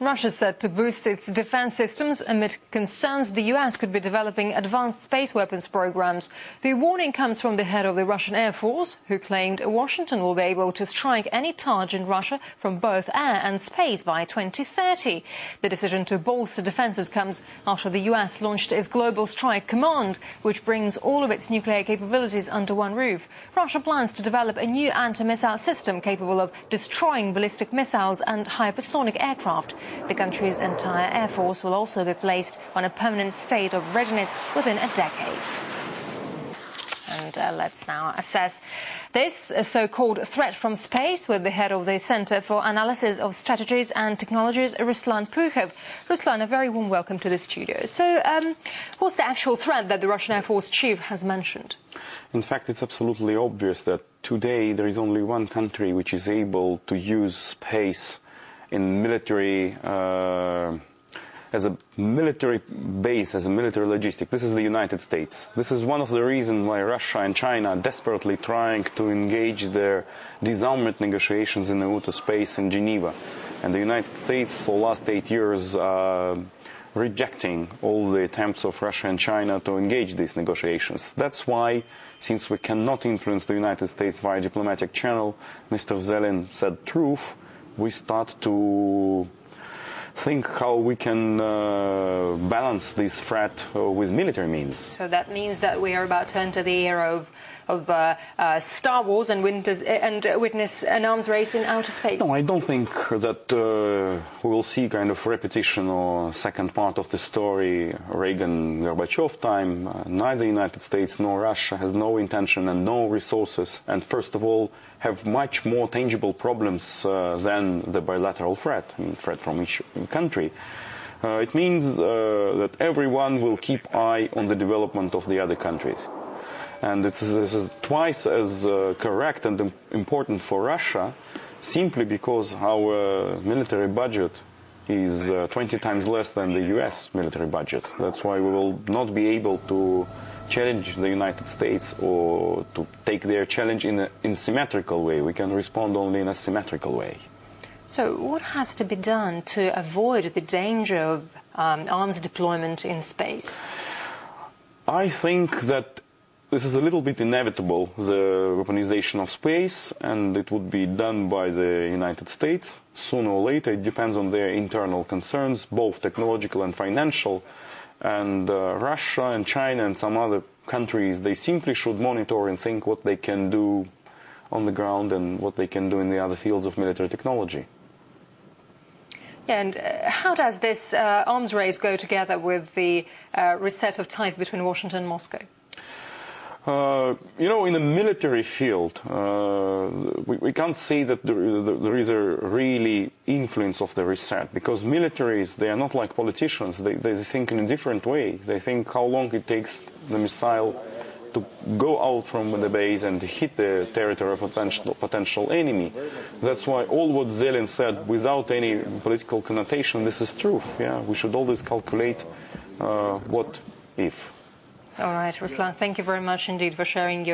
Russia said to boost its defense systems amid concerns the US could be developing advanced space weapons programs. The warning comes from the head of the Russian Air Force, who claimed Washington will be able to strike any target in Russia from both air and space by 2030. The decision to bolster defenses comes after the US launched its Global Strike Command, which brings all of its nuclear capabilities under one roof. Russia plans to develop a new anti-missile system capable of destroying ballistic missiles and hypersonic aircraft. The country's entire air force will also be placed on a permanent state of readiness within a decade. And let's now assess this so-called threat from space with the head of the Center for Analysis of Strategies and Technologies, Ruslan Puykov. Ruslan, a very warm welcome to the studio. So what's the actual threat that the Russian Air Force chief has mentioned? In fact, it's absolutely obvious that today there is only one country which is able to use space in military, as a military base, as a military logistic. This is the United States. This is one of the reasons why Russia and China are desperately trying to engage their disarmament negotiations in the outer space in Geneva. And the United States, for the last 8 years, rejecting all the attempts of Russia and China to engage these negotiations. That's why, since we cannot influence the United States via diplomatic channel, Mr. Zelin said truth, we start to think how we can balance this threat with military means. So that means that we are about to enter the era of Star Wars and witness an arms race in outer space? No, I don't think that we will see kind of repetition or second part of the story, Reagan-Gorbachev time. Neither the United States nor Russia has no intention and no resources, and first of all, have much more tangible problems than the bilateral threat, threat from each country. It means that everyone will keep eye on the development of the other countries. And this is twice as correct and important for Russia, simply because our military budget is 20 times less than the US military budget. That's why we will not be able to challenge the United States or to take their challenge in an symmetrical way. We can respond only in a symmetrical way. So what has to be done to avoid the danger of arms deployment in space? I think that this is a little bit inevitable, the weaponization of space, and it would be done by the United States sooner or later. It depends on their internal concerns, both technological and financial. And Russia and China and some other countries, they simply should monitor and think what they can do on the ground and what they can do in the other fields of military technology. Yeah, and how does this arms race go together with the reset of ties between Washington and Moscow? You know, in the military field, we can't say that there is a really influence of the reset, because militaries, they are not like politicians. They think in a different way. They think how long it takes the missile to go out from the base and hit the territory of a potential enemy. That's why all what Zelin said, without any political connotation, this is truth. Yeah, we should always calculate what if. All right, Ruslan, thank you very much indeed for sharing your